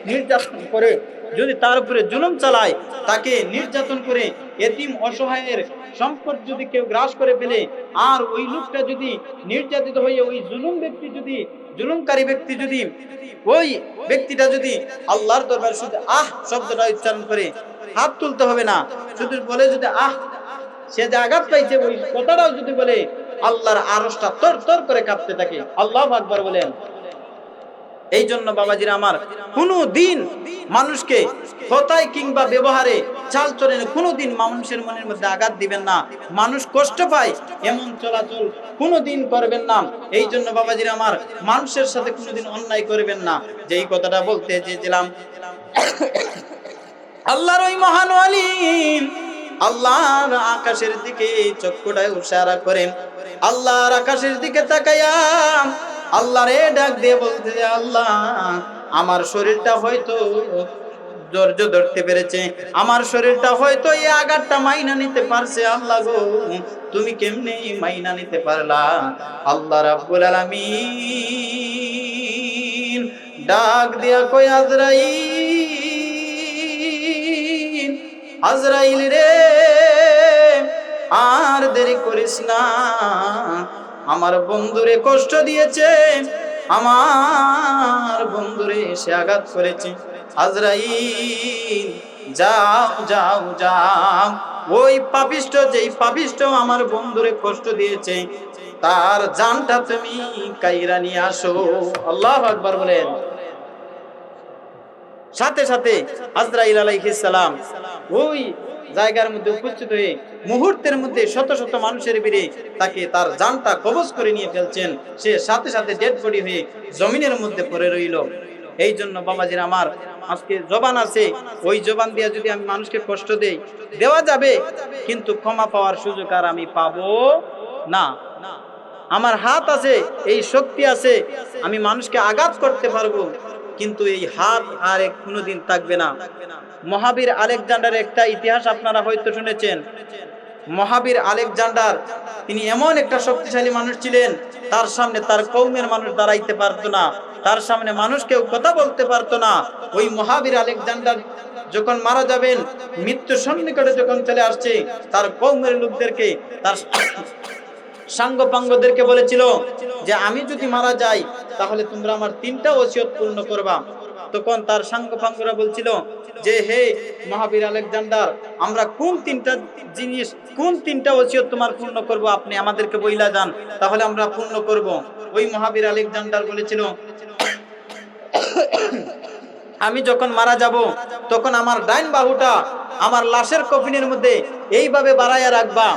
নির্যাতন করে, যদি তার উপরে জুলুম চালায়, তাকে নির্যাতন করে, এতিম অসহায়ের সম্পদ যদি কেউ গ্রাস করে ফেলে, আর ওই লোকটা যদি নির্যাতিত হয়ে ওই জুলুমকারী ব্যক্তি যদি ওই ব্যক্তিটা যদি আল্লাহর দরবারে শুধু আহ শব্দটা উচ্চারণ করে, হাত তুলতে হবে না, শুধু বলে যদি আহ, সে যে আঘাত পাইছে ওই কথাটাও যদি বলে, আল্লাহর আরশটা তর তর করে কাঁপতে থাকে। আল্লাহু আকবার বলেন। এই জন্য বাবাজিরা আমার, কোনো দিন মানুষকে কথায় কিংবা ব্যবহারে চালচলনে কোনোদিন মানুষের মনের মধ্যে আঘাত দিবেন না, মানুষ কষ্ট পায় এমন চলাচল কোনোদিন করবেন না। এই জন্য বাবাজিরা আমার, মানুষের সাথে কোনোদিন অন্যায় করবেন না। যেই কথাটা বলতে চেয়েছিলাম, আল্লাহর ওই মহান আলিম আল্লাহর আকাশের দিকে চক্ষুটায় ইশারা করেন, আল্লাহর আকাশের দিকে তাকায়া আল্লাহরে ডাক দিয়ে বলতে, আল্লাহ আমার শরীরটা হয়তো ধৈর্য ধরতে পেরেছে, আমার শরীরটা হয়তো এই আঘাতটা মাইনা নিতে পারছে। আল্লাহ গো, তুমি কেমনে মাইনা নিতে পারলা? আল্লাহ রাব্বুল আলামিন ডাক দিয়া কই, আজরাইল, আজরাইল রে, আর দেরি করিস না, আমার বন্ধুরে কষ্ট দিয়েছে, আমার বন্ধুরে সে আঘাত করেছে। আজরাইল, যাও যাও যাও, ওই পাপিষ্ঠ, যেই পাপিষ্ঠ আমার বন্ধুরে কষ্ট দিয়েছে, তার জানটা তুমি কাইরা নিয়ে আসো। আল্লাহু আকবার বলেন। সাথে সাথে আজরাইল আলাইহিস সালাম ওই জায়গার মধ্যে উপস্থিত হয়ে মুহূর্তের মধ্যে শত শত মানুষের ভিড়ে তাকে তার জানটা কবজ করে নিয়ে ফেলছেন। সে সাথে সাথে ডেড বডি হয়ে জমিনের মধ্যে পড়ে রইল। এই জন্য বাবাজির আমার, আজকে জবান আছে, ওই জবান দিয়ে যদি আমি মানুষকে কষ্ট দেই, দেওয়া যাবে, কিন্তু ক্ষমা পাওয়ার সুযোগ আর আমি পাবো না। আমার হাত আছে, এই শক্তি আছে, আমি মানুষকে আঘাত করতে পারবো, কিন্তু এই হাত আর কোনোদিন থাকবে না। মহাবীর আলেকজান্ডার একটা ইতিহাস আপনারা হয়তো শুনেছেন। মহাবীর আলেকজান্ডার, তিনি এমন একটা শক্তিশালী মানুষ ছিলেন, তার সামনে তার কওমের মানুষ দাঁড়াইতে পারতো না, তার সামনে মানুষ কেউ কথা বলতে পারতো না। ওই মহাবীর আলেকজান্ডার যখন মারা যাবেন, মৃত্যু সন্নিকটে যখন চলে আসছে, তার কওমের লোকদেরকে, তার সাঙ্গপাঙ্গদেরকে বলেছিল যে আমি যদি মারা যাই তাহলে তোমরা আমার 3টা ওসিয়ত পূর্ণ করবা। তখন তার সাঙ্গপাঙ্গরা বলছিল যে হে মহাবীর আলেকজান্ডার, আমরা কোন 3টা জিনিস, কোন 3টা ওসিয়ত তোমার পূর্ণ করব, আপনি আমাদেরকে বইলা যান, তাহলে আমরা পূর্ণ করব। ওই মহাবীর আলেকজান্ডার বলেছিল, আমি যখন মারা যাব তখন আমার ডাইন বাহুটা আমার লাশের কফিনের মধ্যে এইভাবে বাড়াইয়া রাখবা।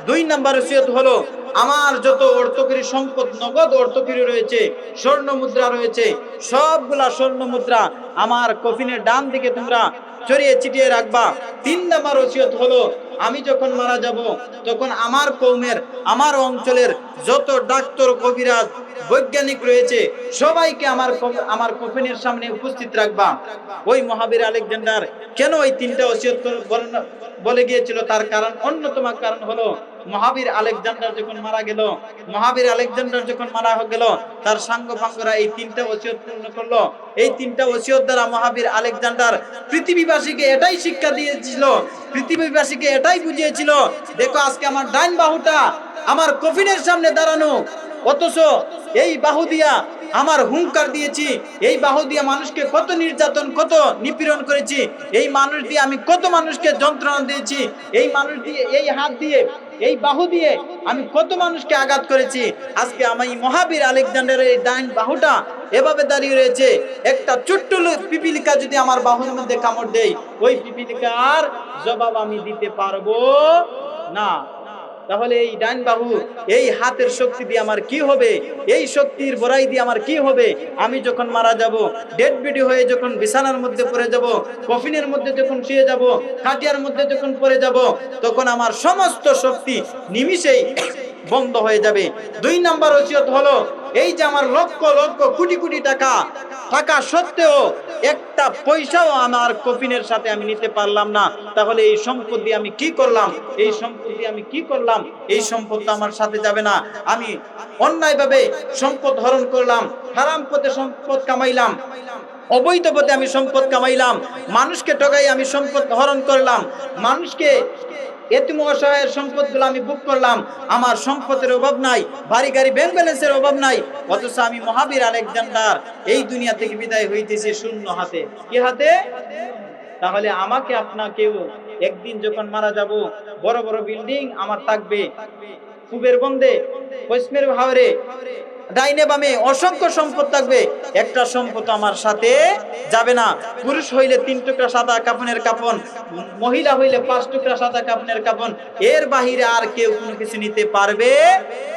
2 নাম্বার ওসিয়ত হলো, আমার যত অর্থকরী সম্পদ, নগদ অর্থকরী রয়েছে, স্বর্ণ মুদ্রা রয়েছে, সবগুলা স্বর্ণ মুদ্রা আমার কফিনের ডান দিকে তোমরা ছড়িয়ে ছিটিয়ে রাখবা। 3 নাম্বার ওসিয়ত হলো, আমি যখন মারা যাব তখন আমার কওমের, আমার অঞ্চলের যত ডাক্তার, কবিরাজ, বৈজ্ঞানিক রয়েছে, সবাইকে আমার কফিনের সামনে উপস্থিত রাখবা। ওই মহাবীর আলেকজান্ডার কেন ওই 3টা ওসিয়ত বলে গিয়েছিল? তার কারণ, অন্যতম কারণ হলো, মহাবীর আলেকজান্ডার যখন মারা গেল, মহাবীর আলেকজান্ডার যখন মারা গেল, তার সাঙ্গপাঙ্গরা এই 3টা ওসিয়ত পূর্ণ করলো। এই 3টা ওসিয়ত দ্বারা মহাবীর আলেকজান্ডার পৃথিবীবাসীকে এটাই শিক্ষা দিয়েছিল, পৃথিবীবাসীকে এটাই বুঝিয়েছিল, দেখো আজকে আমার ডাইন বাহুটা আমার কফিনের সামনে দাঁড়ানো, অথচ এই বাহু দিয়া আমার হুঙ্কার দিয়েছি, এই বাহু দিয়ে মানুষকে কত নির্যাতন, কত নিপীড়ন করেছি, এই মানুষ দিয়ে আমি কত মানুষকে যন্ত্রণা দিয়েছি, এই মানুষ দিয়ে, এই হাত দিয়ে, এই বাহু দিয়ে আমি কত মানুষকে আঘাত করেছি। আজকে আমি মহাবীর আলেকজান্ডারের এই ডাইন বাহুটা এভাবে দাঁড়িয়ে রয়েছে। একটা ছোট্ট পিপিলিকা যদি আমার বাহুর মধ্যে কামড় দেয়, ওই পিপিলিকার জবাব আমি দিতে পারবো না। তাহলে এই ডাইন বাহু, এই হাতের শক্তি দিয়ে আমার কি হবে? এই শক্তির বড়াই দিয়ে আমার কি হবে? আমি যখন মারা যাব, ডেড বডি হয়ে যখন বিছানার মধ্যে পড়ে যাব, কফিনের মধ্যে যখন শুয়ে যাব, খাটিয়ার মধ্যে যখন পড়ে যাব, তখন আমার সমস্ত শক্তি নিমিষেই বন্ধ হয়ে যাবে। 2 নাম্বার ওসিয়ত হলো, এই যে আমার লক্ষ লক্ষ কোটি কোটি টাকা থাকা সত্ত্বেও একটা পয়সাও আমার কফিনের সাথে আমি নিতে পারলাম না, তাহলে এই সম্পদ দিয়ে আমি কি করলাম? এই সম্পদ দিয়ে আমি কি করলাম? এই সম্পদ তো আমার সাথে যাবে না। আমি অন্যায়ভাবে সম্পদ হরণ করলাম, হারাম পথে সম্পদ কামাইলাম, অবৈধ পথে আমি সম্পদ কামাইলাম, মানুষকে ঠকাই আমি সম্পদ হরণ করলাম, মানুষকে এতিম অসহায়ের সম্পদগুলো আমি ভোগ করলাম। আমার সম্পদের অভাব নাই, বাড়ি গাড়ি ব্যাংক ব্যালেন্সের অভাব নাই, অথচ আমি মহাবীর আলেকজান্ডার এই দুনিয়া থেকে বিদায় হইতেছি শূন্য হাতে। কি হাতে? তাহলে আমাকে আপনাকেও একদিন যখন মারা যাব, বড় বড় বিল্ডিং আমার থাকবে, পূবের বন্দে, পশ্চিমের ভাওরে, ডাইনে বামে অসংখ্য সম্পদ থাকবে, একটা সম্পদ আমার সাথে যাবে না। পুরুষ হইলে 3 টুকরা সাদা কাফনের কাফন, মহিলা হইলে 5 টুকরা সাদা কাফনের কাফন, এর বাহিরে আর কেউ কোনো কিছু নিতে পারবে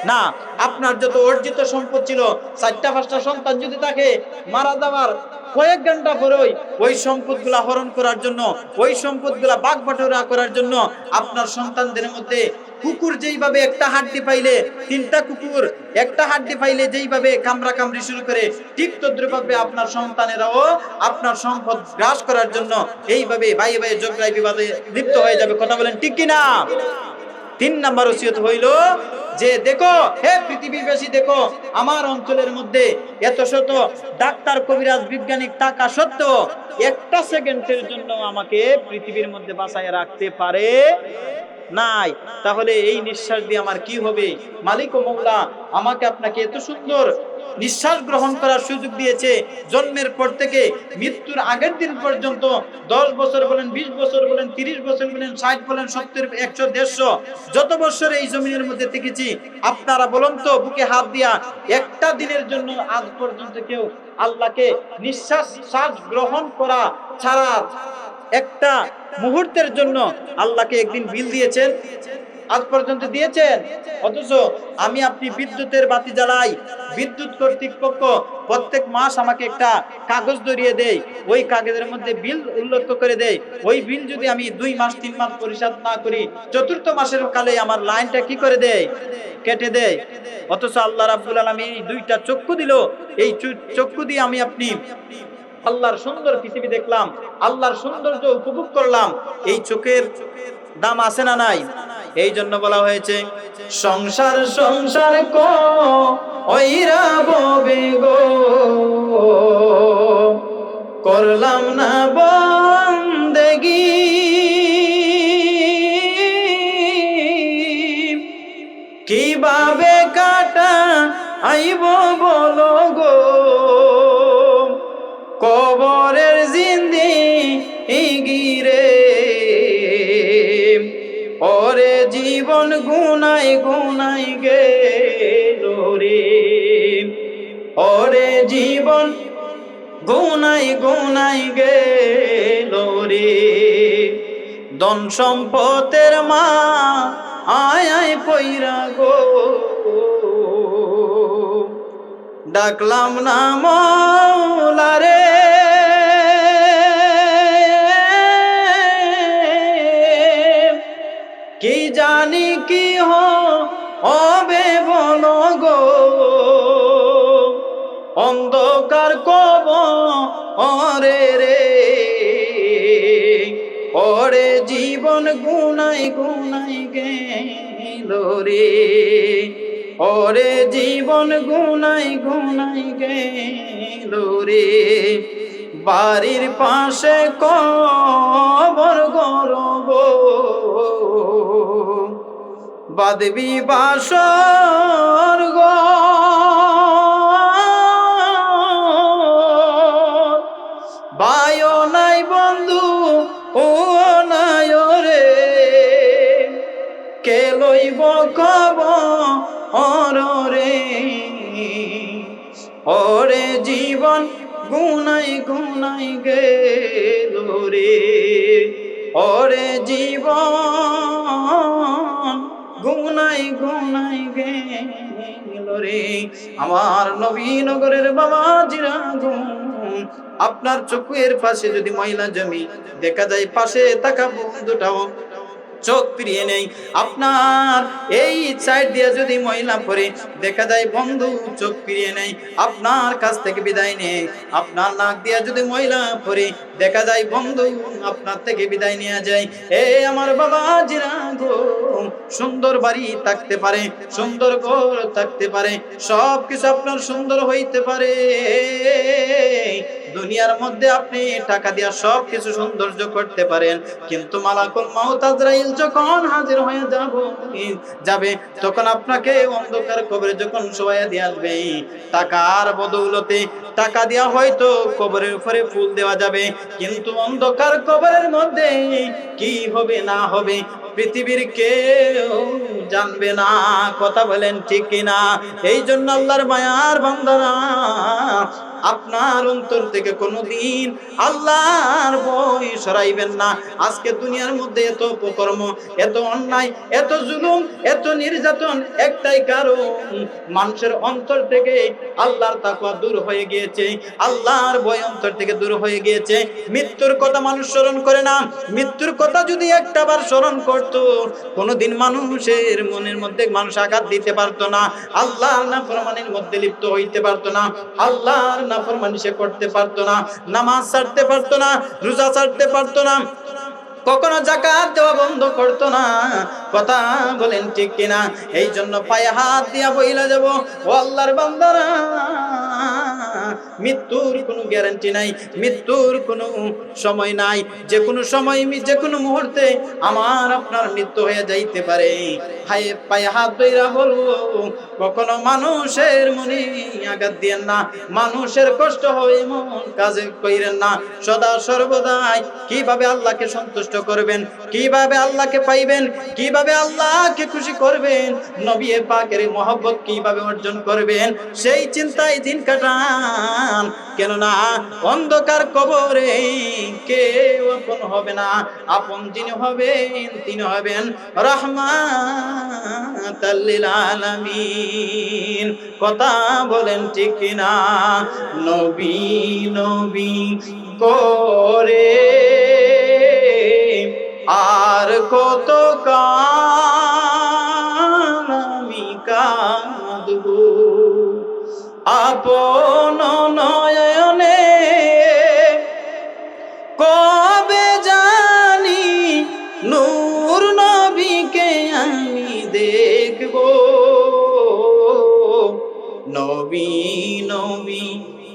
না। আপনার যত অর্জিত সম্পদ ছিল, 4টা 5টা সন্তান যদি থাকে, মারা যাওয়ার কয়েক ঘন্টা পরেই ওই সম্পদগুলা হরণ করার জন্য, ওই সম্পদগুলা বাগবাটোয়ারা করার জন্য আপনার সন্তানদের মধ্যে কুকুর যেইভাবে একটা হাড্ডি পাইলে, তিনটা কুকুর একটা হাড্ডি পাইলে যেইভাবে কামড়া কামড়ি শুরু করে, ঠিক তদ্রুপভাবে আপনার সন্তানেরাও আপনার সম্পদ গ্রাস করার জন্য এইভাবে ভাই ভাই ঝগড়ায় বিবাদে লিপ্ত হয়ে যাবে। কথা বলেন ঠিক কিনা? 3 নাম্বার ওসিয়ত হইল যে দেখো হে পৃথিবীবাসী, দেখো আমার অঞ্চলের মধ্যে এত শত ডাক্তার, কবিরাজ, বিজ্ঞানিক থাকা সত্ত্বেও একটা সেকেন্ডের জন্য আমাকে পৃথিবীর মধ্যে বাঁচায় রাখতে পারে নাই। তাহলে এই নিঃশ্বাস দিয়ে আমার কি হবে? মালিক ও মওলা আমাকে আপনাকে এত সুন্দর নিঃশ্বাস গ্রহণ করার সুযোগ দিয়েছে, জন্মের পর থেকে মৃত্যুর আগের দিন পর্যন্ত 10 বছর বলেন, 20 বছর বলেন, 30 বছর বলেন, 60 বলেন, 70, 100, 150 যত বছর এই জমিনের মধ্যে থেকেছি, আপনারা বলুন তো বুকে হাত দিয়া একটা দিনের জন্য আজ পর্যন্ত কেউ আল্লাহকে নিঃশ্বাস গ্রহণ করা ছাড়া একটা মুহূর্তের জন্য আল্লাহকে একদিন বিল দিয়েছেন? আজ পর্যন্ত দিয়েছেন? অথচ আমি আপনি বিদ্যুতের বাতি জ্বালাই, বিদ্যুৎ কর্তৃপক্ষ প্রত্যেক মাস আমাকে একটা কাগজ ধরিয়ে দেয়, ওই কাগজের মধ্যে বিল উল্লেখ করে দেয়। ওই বিল যদি আমি 2 মাস 3 মাস পরিশোধ না করি, চতুর্থ মাসের কালে আমার লাইনটা কি করে দেয়? কেটে দেয়। অথচ আল্লাহ রাব্বুল আলামিন এই 2টা চক্ষু দিল, এই চক্ষু দিয়ে আমি আপনি আল্লাহর সুন্দর পৃথিবী দেখলাম, আল্লাহর সৌন্দর্য উপভোগ করলাম। এই চোখের দাম আছে না নাই? এই জন্য বলা হয়েছে সংসার সংসার কইরা ববে গো, করলাম না বন্দেগী, কিভাবে কাটা আইব বলো গো, কবরের জিন্দেগি রে, ওরে জীবন গুনাই গুনাই গেল রে, ওরে জীবন গুনাই গুনাই গেল রে, ধন সম্পদের মা আয় আয় পইরা গো, ডাকলাম না মওলা রে, কি জানি কি হবে বলো গো, অন্ধকার কবরে রে, ওরে জীবন গুনাই গুনাই গেল রে, ওরে জীবন গুনাই গুনাই গেল রে, বাড়ির পাশে কবর গরব, বাঁধবি বাসর গো, ভাইও নাই বন্ধু ও নাই রে, কে লইব খবর রে, ওরে জীবন গুনাই গুনাই গেল রে, ওরে জীবন গুনাই গুনাই গেল রে। আমার নবীনগরের বাবাজিরা গো, আপনার চোখের পাশে যদি ময়লা জমি দেখা যায়, পাশে থাকা বন্ধুটাও চোখ ফিরিয়ে নেই, আপনার এই সাইড দিয়ে যদি ময়লা পড়ে দেখা যায় বন্ধু চোখ ফিরিয়ে নেই, আপনার কাছ থেকে বিদায় নেই, আপনার নাক দিয়ে যদি ময়লা পড়ে দেখা যায় বন্ধু আপনার থেকে বিদায় নিয়ে যায়। এ আমার বাবাজিরা গো, সুন্দর বাড়ি থাকতে পারে, সুন্দর ঘর থাকতে পারে, সব কিছু আপনার সুন্দর হইতে পারে, দুনিয়ার মধ্যে আপনি টাকা দিয়া সব কিছু সৌন্দর্য করতে পারেন, কিন্তু মালাকুল মাউত আজরাইল যখন হাজির হয়ে যাবে তখন আপনাকে অন্ধকার কবরে যখন শোয়া দিয়ে আসবে, টাকার বদৌলতে টাকা দিয়া হয়তো কবরের উপরে ফুল দেওয়া যাবে, কিন্তু অন্ধকার কবরের মধ্যে কি হবে না হবে পৃথিবীর কেউ জানবে না। কথা বলেন ঠিক কিনা? এই জন্য আল্লাহর মায়ার বান্দারা আপনার অন্তর থেকে কোনোদিন আল্লাহর ভয় সরাইবেন না। আজকে দুনিয়ার মধ্যে এত অপকর্ম, এত অন্যায়, এত জুলুম, এত নির্যাতন, একটাই কারণ, মানুষের অন্তর থেকে আল্লাহর তাকওয়া দূর হয়ে গিয়েছে, আল্লাহর ভয় অন্তর থেকে দূর হয়ে গিয়েছে। মৃত্যুর কথা মানুষ স্মরণ করে না। মৃত্যুর কথা যদি একটাবার স্মরণ করত, কোনোদিন মানুষের মনের মধ্যে মানুষ আঘাত দিতে পারতো না, আল্লাহর নাফরমানির মধ্যে লিপ্ত হইতে পারতো না, আল্লাহর নাফরমানি সে করতে পারতো না, নামাজ ছাড়তে পারতো না, রোজা ছাড়তে পারতো না, কখনো যাকাত দেওয়া বন্ধ করতো না। কথা বলেন ঠিক কিনা? এই জন্য পায়ে হাত দিয়া বইলা যাব, ও আল্লাহর বান্দারা, মৃত্যুর কোনো গ্যারান্টি নাই, মৃত্যুর কোনো সময় নাই। যে কোনো সময়, যে কোনো মুহূর্তে আমার আপনার মৃত্যু হয়ে যাইতে পারে। পায়ে হাত ধইরা বলবো, কখনো মানুষের মনে আঘাত দিয়েন না, মানুষের কষ্ট হয় এমন কাজে কইরেন না। সদা সর্বদাই কিভাবে আল্লাহকে সন্তুষ্ট করবেন, কিভাবে আল্লাহকে পাইবেন, কিভাবে আল্লাহকে খুশি করবেন, নবী পাকের মহব্বত কিভাবে অর্জন করবেন, সেই চিন্তায় দিন কাটান। কেননা অন্ধকার কবরে কেউ আপন হবে না, আপন যিনি হবেন তিনি হবেন রাহমাতাল লিল আলামিন। কথা বলেন ঠিক কিনা? নবী নবী করে আর কত কাল আমি কাঁদবো, আপন নয়নে কবে জানি নূর নবীকে আমি দেখব। নবী নবী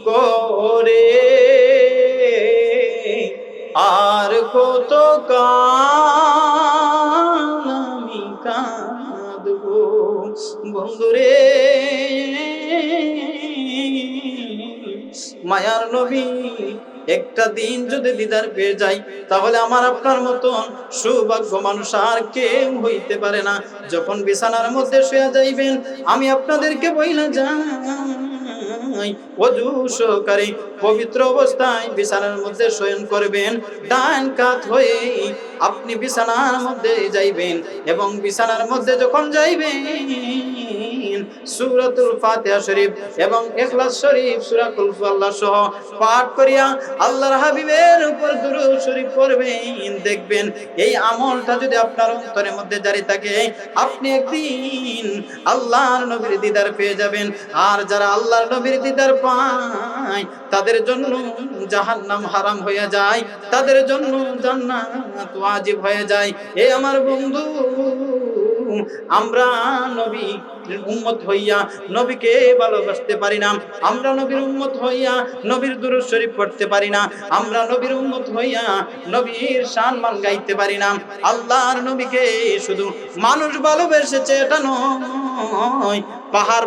করে আর কত কাল আমি কাঁদবো। বন্ধুরে, মায়ার নবী একটা দিন যদি দিদার পেয়ে যাই, তাহলে আমার আপনার মতন সৌভাগ্য মানুষ আর কেউ হইতে পারে না। যখন বিছানার মধ্যে শুয়ে যাইবেন, আমি আপনাদেরকে বইলা যাই, ওযু সহকারে পবিত্র অবস্থায় বিছানার মধ্যে শয়ন করবেন, ডান কাত হয়ে আপনি বিছানার মধ্যে যাইবেন, এবং বিছানার মধ্যে যখন যাইবেন সূরাতুল ফাতিহা শরীফ এবং ইখলাস শরীফ, সূরা কুল হুয়াল্লাহ সহ পাঠ করিয়া আল্লাহর হাবিবের উপর দুরূদ শরীফ পড়বেন। দেখবেন এই আমলটা যদি আপনার অন্তরের মধ্যে জারি থাকে, আপনি একদিন আল্লাহর নবীর দিদার পেয়ে যাবেন। আর যারা আল্লাহর নবীর দিদার পায়, তাদের জন্য জাহান্নাম হারাম হয়ে যায়, তাদের জন্য জান্নাত ওয়াজিব হয়ে যায়। এ আমার বন্ধু, আমরা নবী উম্মত হইয়া নবীকে ভালোবাসতে পারি না, আমরা নবীর উম্মত হইয়া নবীর দুরূদ শরীফ পড়তে পারি না, আমরা নবীর উম্মত হইয়া নবীর সম্মান গাইতে পারি না। আল্লাহর নবীকে শুধু মানুষ ভালোবেসেছে এটা নয়, পাহাড়